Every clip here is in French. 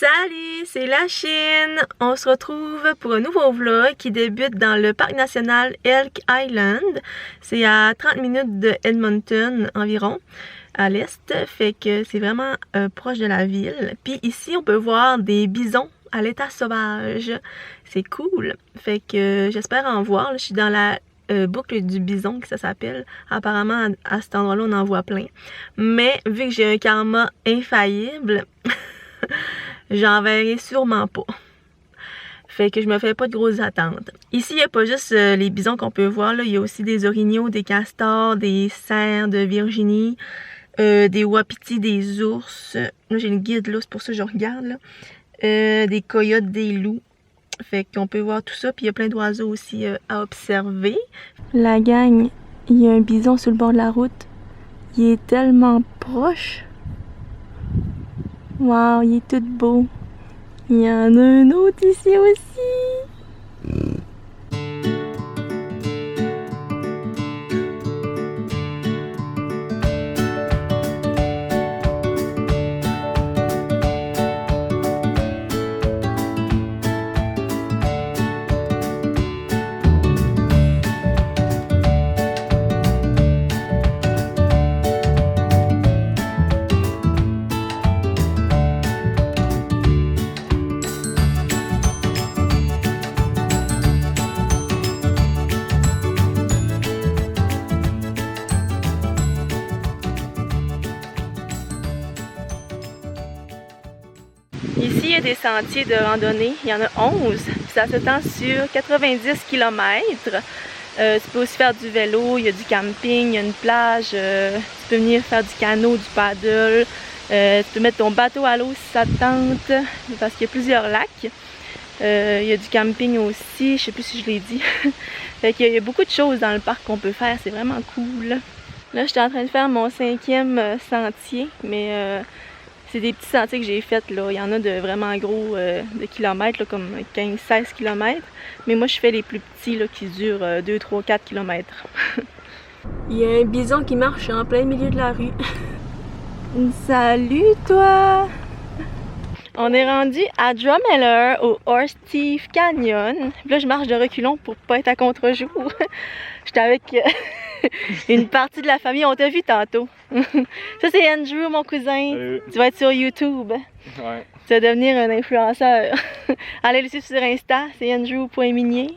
Salut, c'est la Chine! On se retrouve pour un nouveau vlog qui débute dans le parc national Elk Island. C'est à 30 minutes de Edmonton environ, à l'est, fait que c'est vraiment proche de la ville. Puis ici, on peut voir des bisons à l'état sauvage. C'est cool, fait que j'espère en voir. Là, je suis dans la boucle du bison, que ça s'appelle. Apparemment, à cet endroit-là, on en voit plein. Mais vu que j'ai un karma infaillible, j'en verrai sûrement pas. Fait que je me fais pas de grosses attentes. Ici, il n'y a pas juste les bisons qu'on peut voir. Là. Il y a aussi des orignaux, des castors, des cerfs de Virginie, des wapitis, des ours. Là, j'ai une guide, là, c'est pour ça que je regarde. Là. Des coyotes, des loups. Fait qu'on peut voir tout ça. Puis il y a plein d'oiseaux aussi à observer. La gang, il y a un bison sur le bord de la route. Il est tellement proche. Wow, il est tout beau. Il y en a un autre ici aussi. Ici, il y a des sentiers de randonnée. Il y en a 11. Puis ça s'étend sur 90 km. Tu peux aussi faire du vélo, il y a du camping, il y a une plage. Tu peux venir faire du canot, du paddle. Tu peux mettre ton bateau à l'eau si ça te tente, parce qu'il y a plusieurs lacs. Il y a du camping aussi, je sais plus si je l'ai dit. Fait qu'il y a beaucoup de choses dans le parc qu'on peut faire, c'est vraiment cool. Là, je suis en train de faire mon 5e sentier, mais c'est des petits sentiers que j'ai faits, là. Il y en a de vraiment gros de kilomètres, là, comme 15-16 km. Mais moi, je fais les plus petits là, qui durent 2, 3, 4 km. Il y a un bison qui marche en plein milieu de la rue. Salut, toi! On est rendu à Drumheller, au Horse Thief Canyon. Puis là, je marche de reculons pour pas être à contre-jour. J'étais avec une partie de la famille. On t'a vu tantôt. Ça, c'est Andrew, mon cousin. Salut. Tu vas être sur YouTube. Ouais. Tu vas devenir un influenceur. Allez le suivre sur Insta, c'est Andrew.minier.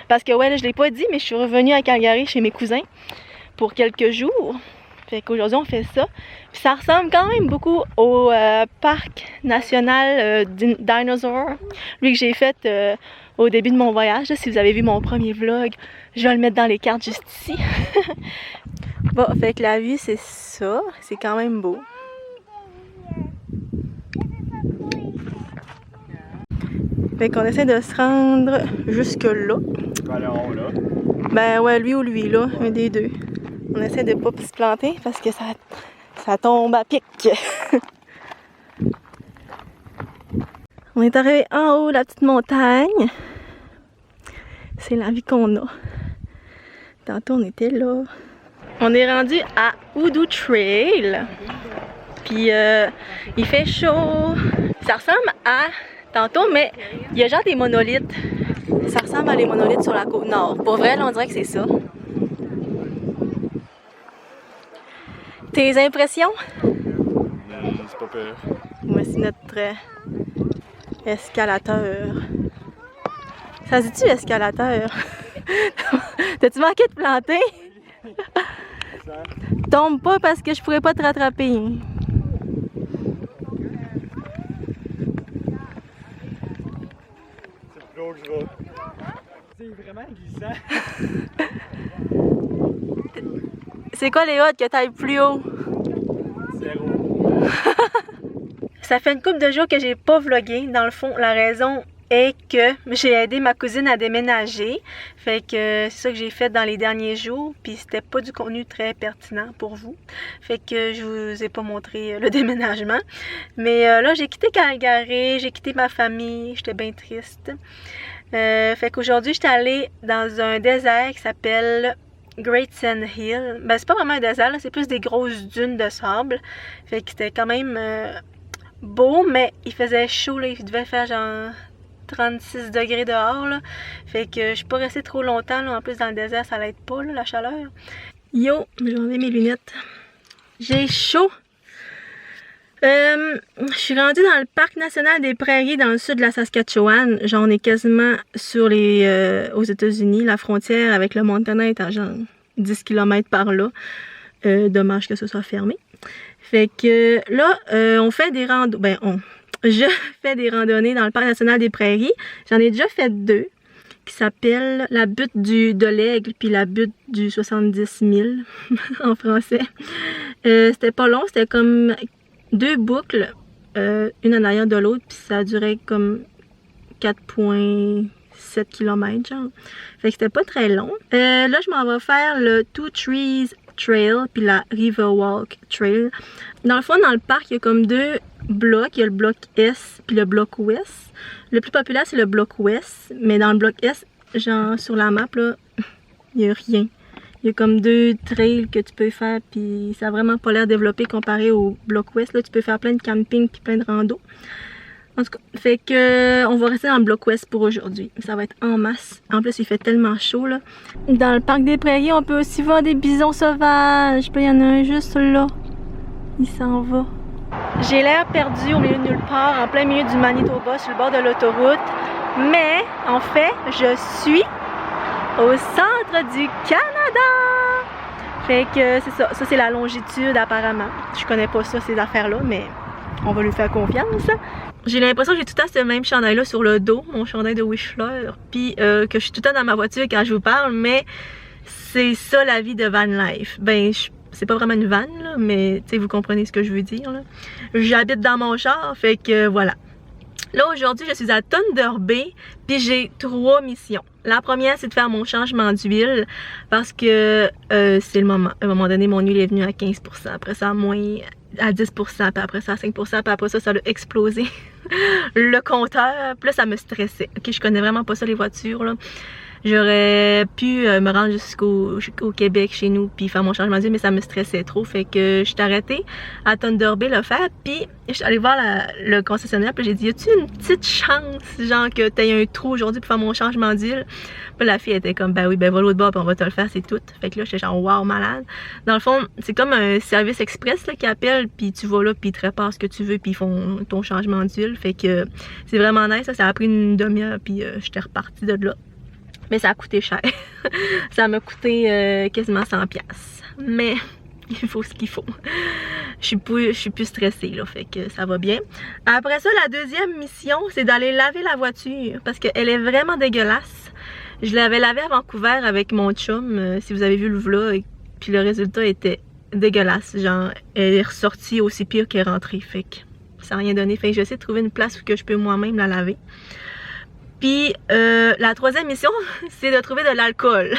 Parce que, ouais, là, je l'ai pas dit, mais je suis revenue à Calgary chez mes cousins pour quelques jours. Fait qu'aujourd'hui, on fait ça. Puis ça ressemble quand même beaucoup au parc national Dinosaur. Lui que j'ai fait au début de mon voyage. Là, si vous avez vu mon premier vlog, je vais le mettre dans les cartes juste ici. Bon, fait que la vue, c'est ça. C'est quand même beau. Fait qu'on essaie de se rendre jusque là. Aller en haut, là. Ben ouais, lui ou lui, là. Un des deux. On essaie de pas se planter parce que ça tombe à pic. On est arrivé en haut de la petite montagne. C'est la vie qu'on a. Tantôt, on était là. On est rendu à Hoodoo Trail. Puis, il fait chaud. Ça ressemble à tantôt, mais il y a genre des monolithes. Ça ressemble à les monolithes sur la côte nord. Pour vrai, là, on dirait que c'est ça. Tes impressions? C'est pas pire. Voici notre escalateur. Ça se dit-tu escalateur? T'as-tu manqué de planter? Tombe pas parce que je pourrais pas te rattraper. C'est plus haut que je vais. C'est vraiment glissant. C'est quoi les hôtes que t'ailles plus haut? 0. Ça fait une couple de jours que j'ai pas vlogué. Dans le fond, la raison est que j'ai aidé ma cousine à déménager. Fait que c'est ça que j'ai fait dans les derniers jours. Puis c'était pas du contenu très pertinent pour vous. Fait que je vous ai pas montré le déménagement. Mais là, j'ai quitté Calgary, j'ai quitté ma famille. J'étais bien triste. Fait qu'aujourd'hui, j'étais allée dans un désert qui s'appelle Great Sand Hill. Ben, c'est pas vraiment un désert, c'est plus des grosses dunes de sable. Fait que c'était quand même beau, mais il faisait chaud, là. Il devait faire genre 36 degrés dehors, là. Fait que je suis pas restée trop longtemps, là. En plus, dans le désert, ça l'aide pas, là, la chaleur. Yo, j'ai enlevé mes lunettes. J'ai chaud. Je suis rendue dans le parc national des Prairies dans le sud de la Saskatchewan. Genre, on est quasiment sur aux États-Unis. La frontière avec le Montana est à genre 10 km par là. Dommage que ce soit fermé. Fait que là, on fait des randonnées. Je fais des randonnées dans le parc national des Prairies. J'en ai déjà fait 2 qui s'appellent la butte de l'Aigle puis la butte du 70 000 en français. C'était pas long, c'était comme 2 boucles, une en arrière de l'autre, puis ça durait comme 4,7 km genre. Fait que c'était pas très long. Là, je m'en vais faire le Two Trees Trail puis la Riverwalk Trail. Dans le fond, dans le parc, il y a comme 2 blocs. Il y a le bloc S puis le bloc Ouest. Le plus populaire, c'est le bloc Ouest, mais dans le bloc S, genre sur la map, là, il n'y a rien. Il y a comme 2 trails que tu peux faire, puis ça a vraiment pas l'air développé comparé au bloc Ouest. Là, tu peux faire plein de camping puis plein de rando. En tout cas, fait que on va rester dans le bloc Ouest pour aujourd'hui. Ça va être en masse. En plus, il fait tellement chaud, là. Dans le parc des Prairies, on peut aussi voir des bisons sauvages. Puis il y en a un juste là. Il s'en va. J'ai l'air perdu au milieu de nulle part, en plein milieu du Manitoba, sur le bord de l'autoroute. Mais, en fait, je suis au centre du Canada! Fait que c'est ça. Ça, c'est la longitude, apparemment. Je connais pas ça, ces affaires-là, mais on va lui faire confiance. J'ai l'impression que j'ai tout le temps ce même chandail-là sur le dos, mon chandail de Whistler. Puis que je suis tout le temps dans ma voiture quand je vous parle, mais c'est ça la vie de van life. Ben, c'est pas vraiment une van, là, mais vous comprenez ce que je veux dire. J'habite dans mon char, fait que voilà. Là, aujourd'hui, je suis à Thunder Bay, puis j'ai 3 missions. La première, c'est de faire mon changement d'huile, parce que c'est le moment. À un moment donné, mon huile est venue à 15%, après ça, moins à 10%, puis après ça, à 5%, puis après ça, ça a explosé le compteur. Puis là, ça me stressait. Ok, je connais vraiment pas ça, les voitures, là. J'aurais pu me rendre jusqu'au Québec, chez nous, puis faire mon changement d'huile, mais ça me stressait trop. Fait que je suis arrêtée à Thunder Bay le faire, puis je suis allée voir le concessionnaire, puis j'ai dit, y a-tu une petite chance, genre, que t'aies un trou aujourd'hui pour faire mon changement d'huile? Puis la fille était comme, ben oui, ben va l'autre bord, puis on va te le faire, c'est tout. Fait que là, j'étais genre, wow, malade. Dans le fond, c'est comme un service express là, qui appelle, puis tu vas là, puis ils te réparent ce que tu veux, puis ils font ton changement d'huile. Fait que c'est vraiment nice, ça a pris une demi-heure, puis j'étais repartie de là. Mais ça a coûté cher. Ça m'a coûté quasiment 100$. Mais il faut ce qu'il faut. Je suis plus stressée, là, fait que ça va bien. Après ça, la deuxième mission, c'est d'aller laver la voiture. Parce qu'elle est vraiment dégueulasse. Je l'avais lavée à Vancouver avec mon chum, si vous avez vu le vlog. Puis le résultat était dégueulasse. Genre, elle est ressortie aussi pire qu'elle est rentrée. Fait que ça n'a rien donné. Fait que j'essaie de trouver une place où que je peux moi-même la laver. Puis la troisième mission, c'est de trouver de l'alcool.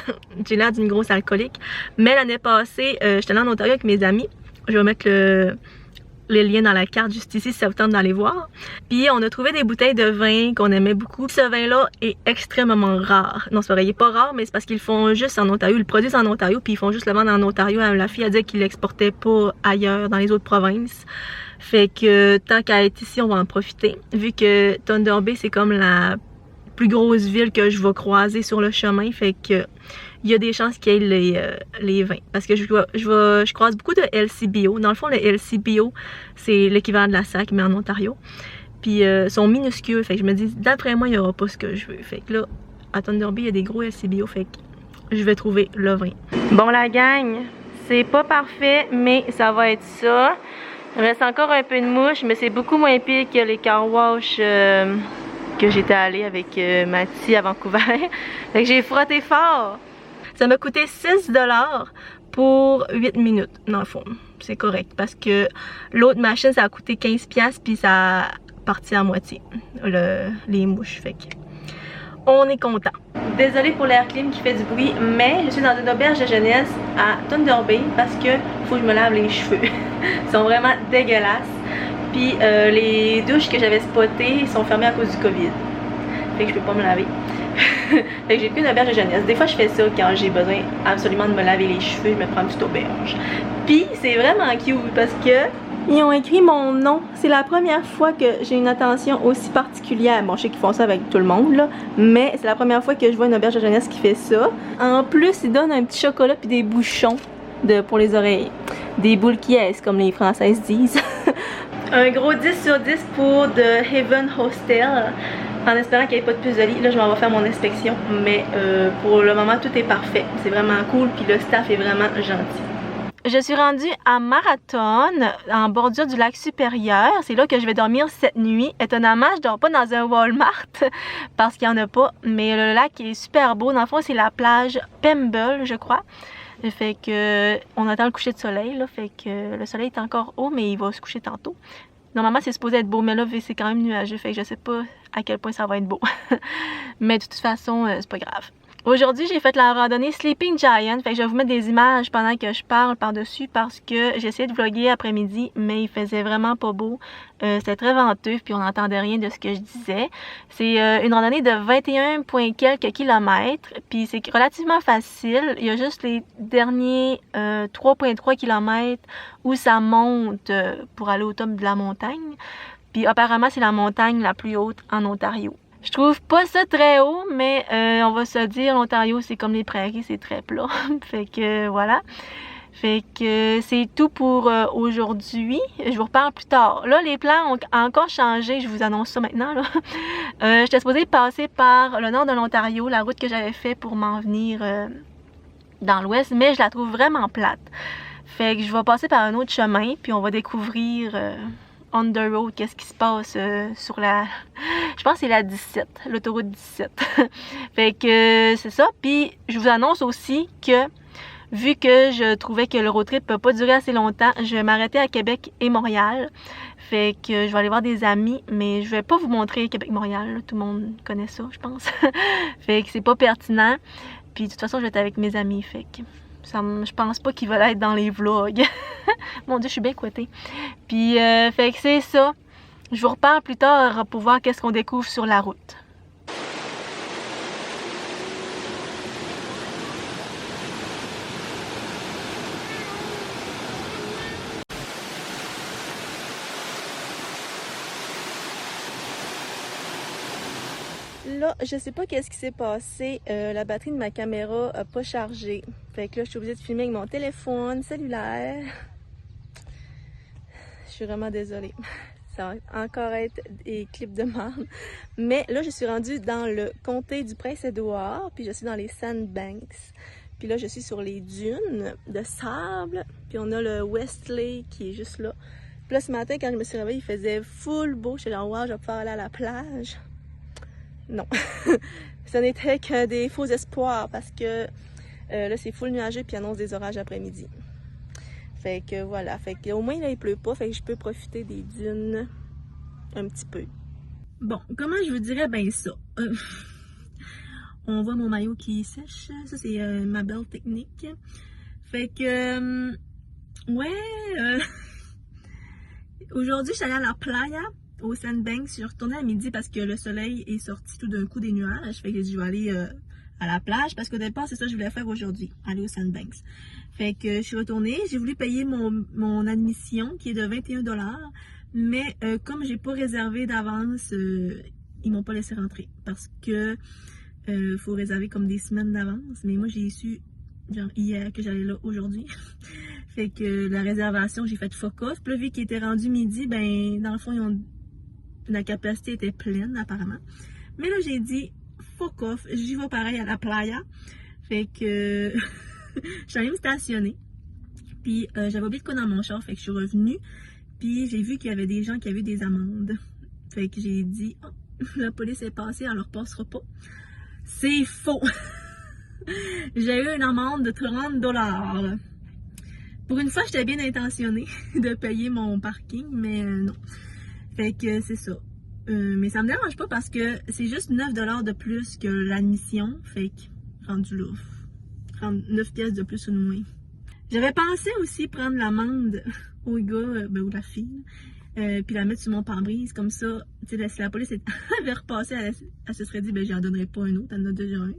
J'ai l'air d'une grosse alcoolique. Mais l'année passée, j'étais allée en Ontario avec mes amis. Je vais mettre les liens dans la carte juste ici si ça vous tente d'aller voir. Puis on a trouvé des bouteilles de vin qu'on aimait beaucoup. Ce vin-là est extrêmement rare. Non, c'est vrai, il est pas rare, mais c'est parce qu'ils le font juste en Ontario. Ils le produisent en Ontario, puis ils font juste le vendre en Ontario. La fille a dit qu'ils l'exportaient pas ailleurs, dans les autres provinces. Fait que tant qu'à être ici, on va en profiter. Vu que Thunder Bay, c'est comme la plus grosse ville que je vais croiser sur le chemin, fait que il y a des chances qu'il y ait les vins. Parce que je croise beaucoup de LCBO. Dans le fond, le LCBO, c'est l'équivalent de la SAC, mais en Ontario. Puis ils sont minuscules, fait que je me dis, d'après moi, il n'y aura pas ce que je veux. Fait que là, à Thunder Bay, il y a des gros LCBO, fait que je vais trouver le vin. Bon, la gang, c'est pas parfait, mais ça va être ça. Il me reste encore un peu de mouche, mais c'est beaucoup moins pire que les car wash que j'étais allée avec Mathie à Vancouver. Fait que j'ai frotté fort. Ça m'a coûté 6$ pour 8 minutes, dans le fond. C'est correct, parce que l'autre machine, ça a coûté 15$, puis ça a parti à moitié, les mouches. Fait que on est content. Désolée pour l'air clim qui fait du bruit, mais je suis dans une auberge de jeunesse à Thunder Bay parce que faut que je me lave les cheveux. Ils sont vraiment dégueulasses. Puis les douches que j'avais spotées sont fermées à cause du COVID. Fait que je peux pas me laver. Fait que j'ai pris une auberge de jeunesse. Des fois je fais ça quand j'ai besoin absolument de me laver les cheveux, je me prends une petite auberge. Puis c'est vraiment cute parce que Ils ont écrit mon nom. C'est la première fois que j'ai une attention aussi particulière. Bon, je sais qu'ils font ça avec tout le monde, là, mais c'est la première fois que je vois une auberge de jeunesse qui fait ça. En plus, ils donnent un petit chocolat puis des bouchons pour les oreilles. Des boules qui est, comme les Françaises disent. Un gros 10 sur 10 pour The Haven Hostel. En espérant qu'il n'y ait pas de plus de lit. Là, je m'en vais faire mon inspection. Mais pour le moment, tout est parfait. C'est vraiment cool. Puis le staff est vraiment gentil. Je suis rendue à Marathon, en bordure du lac supérieur. C'est là que je vais dormir cette nuit. Étonnamment, je dors pas dans un Walmart parce qu'il n'y en a pas. Mais le lac est super beau. Dans le fond, c'est la plage Pemble, je crois. Fait que on attend le coucher de soleil. Là, fait que le soleil est encore haut, mais il va se coucher tantôt. Normalement, c'est supposé être beau, mais là, c'est quand même nuageux. Fait que je sais pas à quel point ça va être beau. Mais de toute façon, c'est pas grave. Aujourd'hui, j'ai fait la randonnée Sleeping Giant. Fait que je vais vous mettre des images pendant que je parle par-dessus parce que j'ai essayé de vlogger après-midi, mais il faisait vraiment pas beau. C'était très venteux, puis on n'entendait rien de ce que je disais. C'est une randonnée de 21 point quelques kilomètres, puis c'est relativement facile. Il y a juste les derniers 3,3 kilomètres où ça monte pour aller au top de la montagne. Puis apparemment, c'est la montagne la plus haute en Ontario. Je trouve pas ça très haut, mais on va se dire, l'Ontario, c'est comme les prairies, c'est très plat. Fait que voilà. Fait que c'est tout pour aujourd'hui. Je vous reparle plus tard. Là, les plans ont encore changé. Je vous annonce ça maintenant. J'étais supposée passer par le nord de l'Ontario, la route que j'avais fait pour m'en venir dans l'ouest, mais je la trouve vraiment plate. Fait que je vais passer par un autre chemin, puis on va découvrir... on the road, qu'est-ce qui se passe sur la... Je pense que c'est la 17, l'autoroute 17. Fait que c'est ça. Puis je vous annonce aussi que, vu que je trouvais que le road trip peut pas durer assez longtemps, je vais m'arrêter à Québec et Montréal. Fait que je vais aller voir des amis, mais je vais pas vous montrer Québec-Montréal. Tout le monde connaît ça, je pense. Fait que c'est pas pertinent. Puis de toute façon, je vais être avec mes amis, fait que... je pense pas qu'ils veulent être dans les vlogs. Mon Dieu, je suis bien couettée. Puis, fait que c'est ça. Je vous reparle plus tard pour voir qu'est-ce qu'on découvre sur la route. Là, je sais pas qu'est-ce qui s'est passé. La batterie de ma caméra a pas chargé. Fait que là, je suis obligée de filmer avec mon téléphone cellulaire. Je suis vraiment désolée. Ça va encore être des clips de merde. Mais là, je suis rendue dans le comté du Prince-Édouard. Puis je suis dans les Sandbanks. Puis là, je suis sur les dunes de sable. Puis on a le West Lake qui est juste là. Puis là, ce matin, quand je me suis réveillée, il faisait full beau. J'étais là, wow, je vais pouvoir aller à la plage. Non, ce n'était que des faux espoirs parce que là c'est full nuageux puis annonce des orages après-midi. Fait que voilà, fait que au moins là il pleut pas, fait que je peux profiter des dunes un petit peu. Bon, comment je vous dirais bien ça? On voit mon maillot qui sèche, ça c'est ma belle technique. Fait que ouais, aujourd'hui je suis allée à la playa. Au Sandbanks, je suis retournée à midi parce que le soleil est sorti tout d'un coup des nuages. Fait que je vais aller à la plage parce qu'au départ, c'est ça que je voulais faire aujourd'hui, aller au Sandbanks. Fait que je suis retournée, j'ai voulu payer mon admission qui est de 21 $, mais comme j'ai pas réservé d'avance, ils m'ont pas laissé rentrer parce que faut réserver comme des semaines d'avance. Mais moi, j'ai su genre hier que j'allais là aujourd'hui. Fait que la réservation, j'ai fait fuck off. Puis là, vu qu'il était rendu midi, ben dans le fond, la capacité était pleine apparemment. Mais là, j'ai dit fuck off, j'y vais pareil à la playa. Fait que je suis allée me stationner. Puis j'avais oublié de quoi dans mon char, fait que je suis revenue. Puis j'ai vu qu'il y avait des gens qui avaient des amendes. Fait que j'ai dit oh, la police est passée, elle leur passera pas. C'est faux. J'ai eu une amende de 30 $. Pour une fois, j'étais bien intentionnée de payer mon parking, mais non. Fait que c'est ça. Mais ça me dérange pas parce que c'est juste 9 $ de plus que l'admission. Fait que, rendu là, 9 pièces de plus ou de moins. J'avais pensé aussi prendre l'amende au gars, ou la fille, puis la mettre sur mon pare-brise. Comme ça, tu sais, si la police avait repassé, elle se serait dit, ben j'en donnerais pas un autre, elle en a déjà un.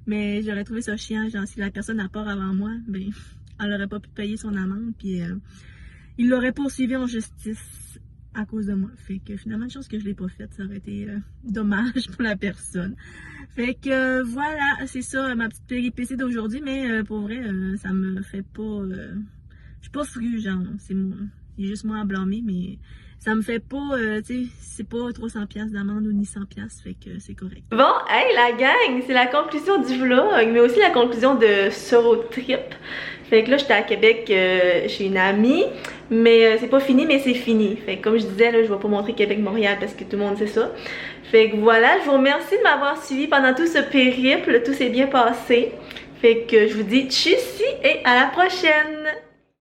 Mais j'aurais trouvé ça chiant, genre si la personne a part avant moi, ben elle aurait pas pu payer son amende, puis il l'aurait poursuivi en justice à cause de moi. Fait que finalement, une chose que je l'ai pas faite, ça aurait été dommage pour la personne. Fait que voilà, c'est ça ma petite péripétie d'aujourd'hui, mais pour vrai, ça me fait pas... je suis pas fru, genre, c'est juste moi à blâmer, mais ça me fait pas, tu sais, c'est pas 300$ d'amende ou ni 100$, fait que c'est correct. Bon, hey la gang, c'est la conclusion du vlog, mais aussi la conclusion de ce road trip. Fait que là, j'étais à Québec chez une amie, mais c'est pas fini, mais c'est fini. Fait que comme je disais, là, je vais pas montrer Québec-Montréal parce que tout le monde sait ça. Fait que voilà, je vous remercie de m'avoir suivi pendant tout ce périple, tout s'est bien passé. Fait que je vous dis tchuss et à la prochaine!